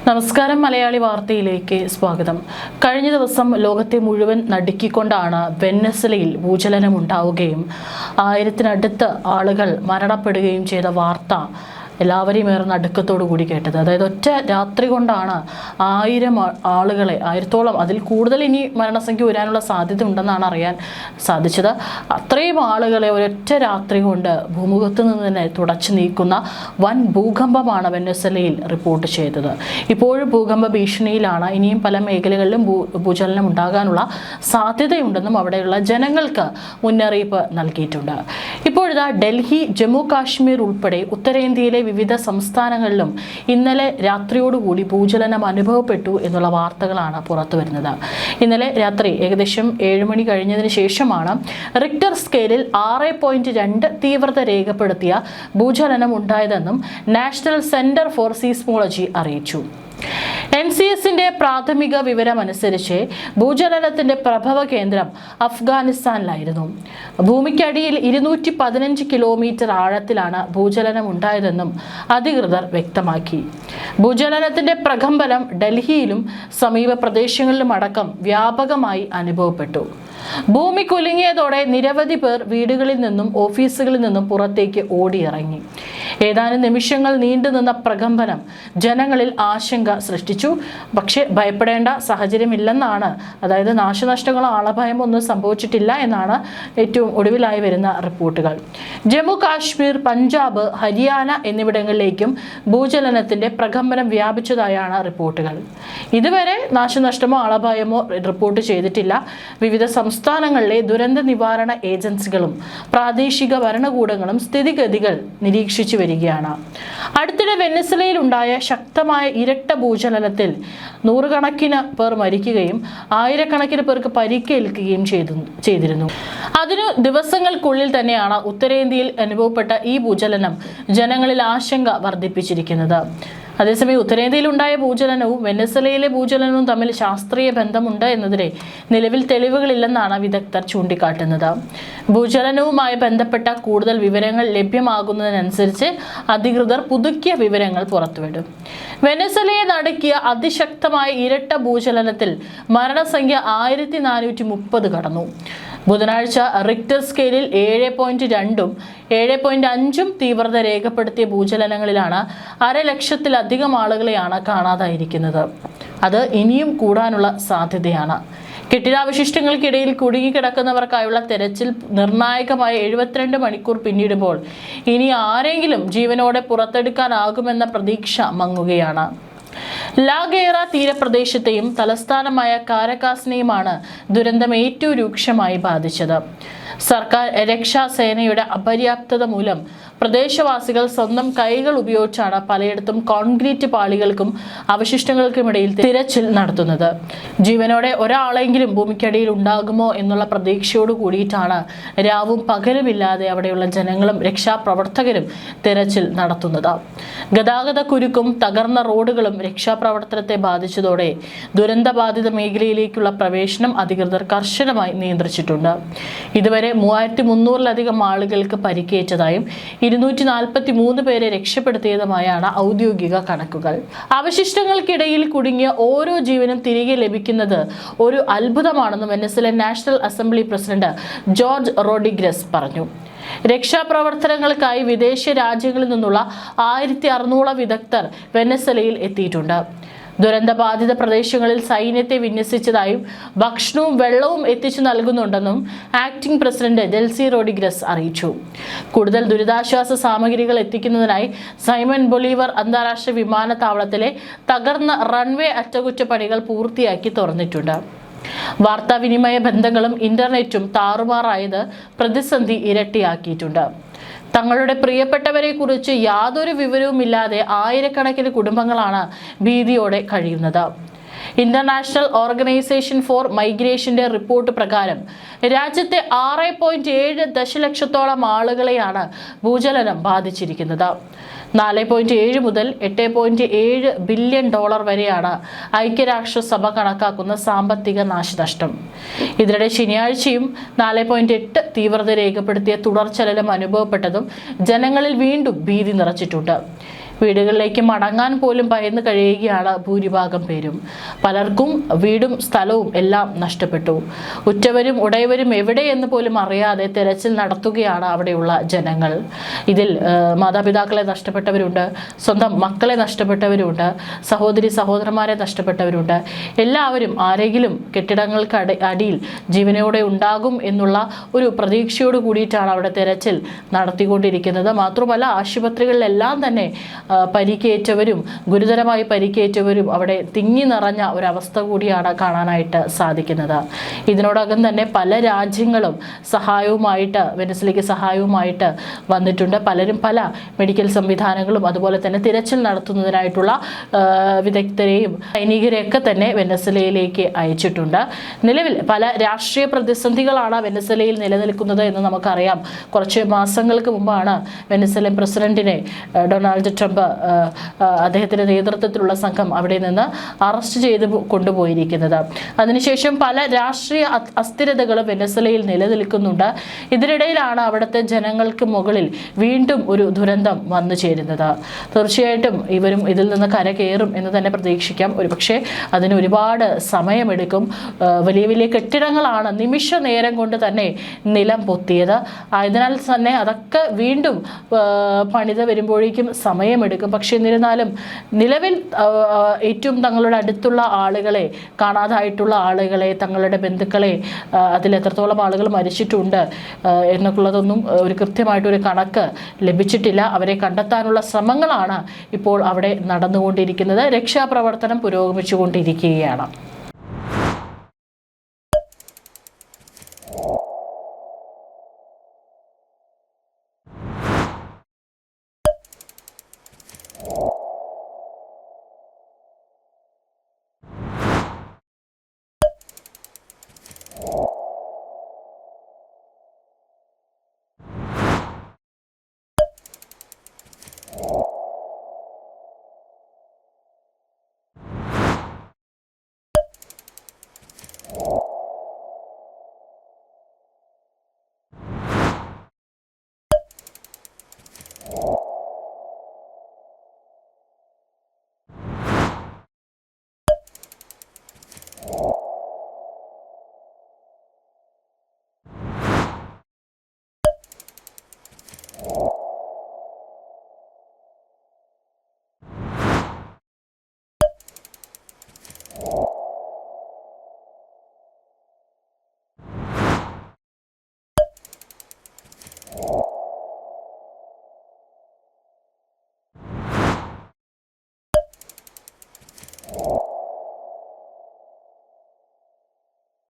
നമസ്കാരം. മലയാളി വാർത്തയിലേക്ക് സ്വാഗതം. കഴിഞ്ഞ ദിവസം ലോകത്തെ മുഴുവൻ നടുക്കിക്കൊണ്ടാണ് വെനസ്വേലയിൽ ഭൂചലനം ഉണ്ടാവുകയും 1000-നടുത്ത് ആളുകൾ മരണപ്പെടുകയും ചെയ്ത വാർത്ത എല്ലാവരെയും ഏറെ നടുക്കത്തോടു കൂടി കേട്ടത്. അതായത് ഒറ്റ രാത്രി കൊണ്ടാണ് 1000 ആളുകളെ, 1000-ഓളം, അതിൽ കൂടുതൽ ഇനി മരണസംഖ്യ വരാനുള്ള സാധ്യത ഉണ്ടെന്നാണ് അറിയാൻ സാധിച്ചത്. അത്രയും ആളുകളെ ഒരൊറ്റ രാത്രി കൊണ്ട് ഭൂമുഖത്ത് നിന്ന് തന്നെ തുടച്ചു നീക്കുന്ന വൻ ഭൂകമ്പമാണ് വെനസ്വേലയിൽ റിപ്പോർട്ട് ചെയ്തത്. ഇപ്പോഴും ഭൂകമ്പ ഭീഷണിയിലാണ്. ഇനിയും പല മേഖലകളിലും ഭൂചലനം ഉണ്ടാകാനുള്ള സാധ്യതയുണ്ടെന്നും അവിടെയുള്ള ജനങ്ങൾക്ക് മുന്നറിയിപ്പ് നൽകിയിട്ടുണ്ട്. ഇപ്പോഴിതാ ഡൽഹി, ജമ്മു കാശ്മീർ ഉൾപ്പെടെ ഉത്തരേന്ത്യയിലെ വിവിധ സംസ്ഥാനങ്ങളിലും ഇന്നലെ രാത്രിയോടുകൂടി ഭൂചലനം അനുഭവപ്പെട്ടു എന്നുള്ള വാർത്തകളാണ് പുറത്തു വരുന്നത്. ഇന്നലെ രാത്രി ഏകദേശം 7 മണി കഴിഞ്ഞതിന് ശേഷമാണ് റിക്ടർ സ്കെയിലിൽ 6.2 തീവ്രത രേഖപ്പെടുത്തിയ ഭൂചലനം ഉണ്ടായതെന്നും നാഷണൽ സെന്റർ ഫോർ സീസ്മോളജി അറിയിച്ചു. NCSന്റെ പ്രാഥമിക വിവരമനുസരിച്ച് ഭൂചലനത്തിന്റെ പ്രഭവ കേന്ദ്രം അഫ്ഗാനിസ്ഥാനിലായിരുന്നു. ഭൂമിക്കടിയിൽ 215 കിലോമീറ്റർ ആഴത്തിലാണ് ഭൂചലനം ഉണ്ടായതെന്നും അധികൃതർ വ്യക്തമാക്കി. ഭൂചലനത്തിന്റെ പ്രകമ്പനം ഡൽഹിയിലും സമീപ പ്രദേശങ്ങളിലും അടക്കം വ്യാപകമായി അനുഭവപ്പെട്ടു. ഭൂമി കുലുങ്ങിയതോടെ നിരവധി പേർ വീടുകളിൽ നിന്നും ഓഫീസുകളിൽ നിന്നും പുറത്തേക്ക് ഓടിയിറങ്ങി. ഏതാനും നിമിഷങ്ങൾ നീണ്ടുനിന്ന പ്രകമ്പനം ജനങ്ങളിൽ ആശങ്ക സൃഷ്ടിച്ചു. പക്ഷേ ഭയപ്പെടേണ്ട സാഹചര്യമില്ലെന്നാണ്, അതായത് നാശനഷ്ടങ്ങളോ ആളഭയമോ ഒന്നും സംഭവിച്ചിട്ടില്ല എന്നാണ് ഏറ്റവും ഒടുവിലായി വരുന്ന റിപ്പോർട്ടുകൾ. ജമ്മു കാശ്മീർ, പഞ്ചാബ്, ഹരിയാന എന്നിവിടങ്ങളിലേക്കും ഭൂചലനത്തിന്റെ പ്രകമ്പനം വ്യാപിച്ചതായാണ് റിപ്പോർട്ടുകൾ. ഇതുവരെ നാശനഷ്ടമോ ആളഭയമോ റിപ്പോർട്ട് ചെയ്തിട്ടില്ല. വിവിധ സംസ്ഥാനങ്ങളിലെ ദുരന്ത നിവാരണ ഏജൻസികളും പ്രാദേശിക ഭരണകൂടങ്ങളും സ്ഥിതിഗതികൾ നിരീക്ഷിച്ചു വരികയാണ്. അടുത്തിടെ വെനസ്വേലയിൽ ഉണ്ടായ ശക്തമായ ഇരട്ട ഭൂചലനത്തിൽ നൂറുകണക്കിന് പേർ മരിക്കുകയും ആയിരക്കണക്കിന് പേർക്ക് പരിക്കേൽക്കുകയും ചെയ്തിരുന്നു. അതിനു ദിവസങ്ങൾക്കുള്ളിൽ തന്നെയാണ് ഉത്തരേന്ത്യയിൽ അനുഭവപ്പെട്ട ഈ ഭൂചലനം ജനങ്ങളിൽ ആശങ്ക വർദ്ധിപ്പിച്ചിരിക്കുന്നത്. അതേസമയം ഉത്തരേന്ത്യയിലുണ്ടായ ഭൂചലനവും വെനസ്വേലയിലെ ഭൂചലനവും തമ്മിൽ ശാസ്ത്രീയ ബന്ധമുണ്ട് എന്നതിന് നിലവിൽ തെളിവുകളില്ലെന്നാണ് വിദഗ്ധർ ചൂണ്ടിക്കാട്ടുന്നത്. ഭൂചലനവുമായി ബന്ധപ്പെട്ട കൂടുതൽ വിവരങ്ങൾ ലഭ്യമാകുന്നതിനനുസരിച്ച് അധികൃതർ പുതുക്കിയ വിവരങ്ങൾ പുറത്തുവിടും. വെനസ്വേലയെ നടുക്കിയ അതിശക്തമായ ഇരട്ട ഭൂചലനത്തിൽ മരണസംഖ്യ 1430 കടന്നു. ബുധനാഴ്ച റിക്ടർ സ്കെയിലിൽ 7.2-ഉം 7.5-ഉം തീവ്രത രേഖപ്പെടുത്തിയ ഭൂചലനങ്ങളിലാണ് 1,00,000-ലധികം ആളുകളെയാണ് കാണാതായിരിക്കുന്നത്. അത് ഇനിയും കൂടാനുള്ള സാധ്യതയാണ്. കെട്ടിടാവശിഷ്ടങ്ങൾക്കിടയിൽ കുടുങ്ങിക്കിടക്കുന്നവർക്കായുള്ള തെരച്ചിൽ നിർണായകമായ 72 മണിക്കൂർ പിന്നിടുമ്പോൾ ഇനി ആരെങ്കിലും ജീവനോടെ പുറത്തെടുക്കാനാകുമെന്ന പ്രതീക്ഷ മങ്ങുകയാണ്. ലാ ഗെയ്റ തീരപ്രദേശത്തെയും തലസ്ഥാനമായ കാരക്കാസിനെയുമാണ് ദുരന്തം ഏറ്റവും രൂക്ഷമായി ബാധിച്ചത്. സർക്കാർ രക്ഷാസേനയുടെ അപര്യാപ്തത മൂലം പ്രദേശവാസികൾ സ്വന്തം കൈകൾ ഉപയോഗിച്ചാണ് പലയിടത്തും കോൺക്രീറ്റ് പാളികൾക്കും അവശിഷ്ടങ്ങൾക്കുമിടയിൽ തിരച്ചിൽ നടത്തുന്നത്. ജീവനോടെ ഒരാളെങ്കിലും ഭൂമിക്കടിയിൽ ഉണ്ടാകുമോ എന്നുള്ള പ്രതീക്ഷയോട് കൂടിയിട്ടാണ് രാവും പകലുമില്ലാതെ അവിടെയുള്ള ജനങ്ങളും രക്ഷാപ്രവർത്തകരും തിരച്ചിൽ നടത്തുന്നത്. ഗതാഗത കുരുക്കും തകർന്ന റോഡുകളും രക്ഷാപ്രവർത്തനത്തെ ബാധിച്ചതോടെ ദുരന്തബാധിത മേഖലയിലേക്കുള്ള പ്രവേശനം അധികൃതർ കർശനമായി നിയന്ത്രിച്ചിട്ടുണ്ട്. ഇതുവരെ 3300-ലധികം ആളുകൾക്ക് പരിക്കേറ്റതായും 243 പേരെ രക്ഷപ്പെടുത്തിയതുമായാണ് ഔദ്യോഗിക കണക്കുകൾ. അവശിഷ്ടങ്ങൾക്കിടയിൽ കുടുങ്ങിയ ഓരോ ജീവനും തിരികെ ലഭിക്കുന്നത് ഒരു അത്ഭുതമാണെന്ന് Venezuelan national assembly president Jorge Rodriguez പറഞ്ഞു. രക്ഷാപ്രവർത്തനങ്ങൾക്കായി വിദേശ രാജ്യങ്ങളിൽ നിന്നുള്ള 1600 വിദഗ്ധർ വെനസ്വേലയിൽ എത്തിയിട്ടുണ്ട്. ദുരന്തബാധിത പ്രദേശങ്ങളിൽ സൈന്യത്തെ വിന്യസിച്ചതായും ഭക്ഷണവും വെള്ളവും എത്തിച്ചു നൽകുന്നുണ്ടെന്നും ആക്ടിംഗ് പ്രസിഡന്റ് ഡെൽസി റോഡ്രിഗസ് അറിയിച്ചു. കൂടുതൽ ദുരിതാശ്വാസ സാമഗ്രികൾ എത്തിക്കുന്നതിനായി സൈമൺ ബൊളീവർ അന്താരാഷ്ട്ര വിമാനത്താവളത്തിലെ തകർന്ന റൺവേ അറ്റകുറ്റപ്പണികൾ പൂർത്തിയാക്കി തുറന്നിട്ടുണ്ട്. വാർത്താവിനിമയ ബന്ധങ്ങളും ഇന്റർനെറ്റും താറുമാറായത് പ്രതിസന്ധി ഇരട്ടിയാക്കിയിട്ടുണ്ട്. തങ്ങളുടെ പ്രിയപ്പെട്ടവരെ കുറിച്ച് യാതൊരു വിവരവുമില്ലാതെ ആയിരക്കണക്കിന് കുടുംബങ്ങളാണ് ഭീതിയോടെ കഴിയുന്നത്. ഇന്റർനാഷണൽ ഓർഗനൈസേഷൻ ഫോർ മൈഗ്രേഷന്റെ റിപ്പോർട്ട് പ്രകാരം രാജ്യത്തെ 6.7 ദശലക്ഷത്തോളം ആളുകളെയാണ് ഭൂചലനം ബാധിച്ചിരിക്കുന്നത്. 4.7 മുതൽ 8.7 ബില്യൺ ഡോളർ വരെയാണ് ഐക്യരാഷ്ട്രസഭ കണക്കാക്കുന്ന സാമ്പത്തിക നാശനഷ്ടം. ഇതിനിടെ ശനിയാഴ്ചയും 4.8 തീവ്രത രേഖപ്പെടുത്തിയ തുടർചലനം അനുഭവപ്പെട്ടതും ജനങ്ങളിൽ വീണ്ടും ഭീതി നിറച്ചിട്ടുണ്ട്. വീടുകളിലേക്ക് മടങ്ങാൻ പോലും ഭയന്ന് കഴിയുകയാണ് ഭൂരിഭാഗം പേരും. പലർക്കും വീടും സ്ഥലവും എല്ലാം നഷ്ടപ്പെട്ടു. ഉറ്റവരും ഉടയവരും എവിടെയെന്ന് പോലും അറിയാതെ തെരച്ചിൽ നടത്തുകയാണ് അവിടെയുള്ള ജനങ്ങൾ. ഇതിൽ മാതാപിതാക്കളെ നഷ്ടപ്പെട്ടവരുണ്ട്, സ്വന്തം മക്കളെ നഷ്ടപ്പെട്ടവരുണ്ട്, സഹോദരി സഹോദരന്മാരെ നഷ്ടപ്പെട്ടവരുണ്ട്. എല്ലാവരും ആരെങ്കിലും കെട്ടിടങ്ങൾക്ക് അടിയിൽ ജീവനോടെ ഉണ്ടാകും എന്നുള്ള ഒരു പ്രതീക്ഷയോട് കൂടിയിട്ടാണ് അവിടെ തെരച്ചിൽ നടത്തിക്കൊണ്ടിരിക്കുന്നത്. മാത്രമല്ല, ആശുപത്രികളിലെല്ലാം തന്നെ പരിക്കേറ്റവരും ഗുരുതരമായി പരിക്കേറ്റവരും അവിടെ തിങ്ങി നിറഞ്ഞ ഒരവസ്ഥ കൂടിയാണ് കാണാനായിട്ട് സാധിക്കുന്നത്. ഇതിനോടകം തന്നെ പല രാജ്യങ്ങളും സഹായവുമായിട്ട് വെനസ്വലയ്ക്ക് സഹായവുമായിട്ട് വന്നിട്ടുണ്ട്. പലരും പല മെഡിക്കൽ സംവിധാനങ്ങളും അതുപോലെ തന്നെ തിരച്ചിൽ നടത്തുന്നതിനായിട്ടുള്ള വിദഗ്ധരെയും സൈനികരെയൊക്കെ തന്നെ വെനസ്വലയിലേക്ക് അയച്ചിട്ടുണ്ട്. നിലവിൽ പല രാഷ്ട്രീയ പ്രതിസന്ധികളാണ് വെനസ്വലയിൽ നിലനിൽക്കുന്നത് എന്ന് നമുക്കറിയാം. കുറച്ച് മാസങ്ങൾക്ക് മുമ്പാണ് വെനസ്വലൻ പ്രസിഡന്റിനെ ഡൊണാൾഡ് ട്രംപ് അദ്ദേഹത്തിന്റെ നേതൃത്വത്തിലുള്ള സംഘം അവിടെ നിന്ന് അറസ്റ്റ് ചെയ്ത് കൊണ്ടുപോയിരിക്കുന്നത്. അതിനുശേഷം പല രാഷ്ട്രീയ അസ്ഥിരതകളും വെനസ്വലയിൽ നിലനിൽക്കുന്നുണ്ട്. ഇതിനിടയിലാണ് അവിടുത്തെ ജനങ്ങൾക്ക് മുകളിൽ വീണ്ടും ഒരു ദുരന്തം വന്നു ചേരുന്നത്. തീർച്ചയായിട്ടും ഇവരും ഇതിൽ നിന്ന് കരകയറും എന്ന് തന്നെ പ്രതീക്ഷിക്കാം. ഒരുപക്ഷെ അതിന് ഒരുപാട് സമയമെടുക്കും. വലിയ വലിയ കെട്ടിടങ്ങളാണ് നിമിഷ നേരം കൊണ്ട് തന്നെ നിലം പൊത്തിയത്. ആയതിനാൽ തന്നെ അതൊക്കെ വീണ്ടും പണിത് വരുമ്പോഴേക്കും സമയമെടുക്കും. പക്ഷെ എന്നിരുന്നാലും നിലവിൽ ഏറ്റവും തങ്ങളുടെ അടുത്തുള്ള ആളുകളെ, കാണാതായിട്ടുള്ള ആളുകളെ, തങ്ങളുടെ ബന്ധുക്കളെ, അതിൽ എത്രത്തോളം ആളുകൾ മരിച്ചിട്ടുണ്ട് എന്നൊക്കെയുള്ളതൊന്നും ഒരു കൃത്യമായിട്ടൊരു കണക്ക് ലഭിച്ചിട്ടില്ല. അവരെ കണ്ടെത്താനുള്ള ശ്രമങ്ങളാണ് ഇപ്പോൾ അവിടെ നടന്നുകൊണ്ടിരിക്കുന്നത്. രക്ഷാപ്രവർത്തനം പുരോഗമിച്ചുകൊണ്ടിരിക്കുകയാണ്.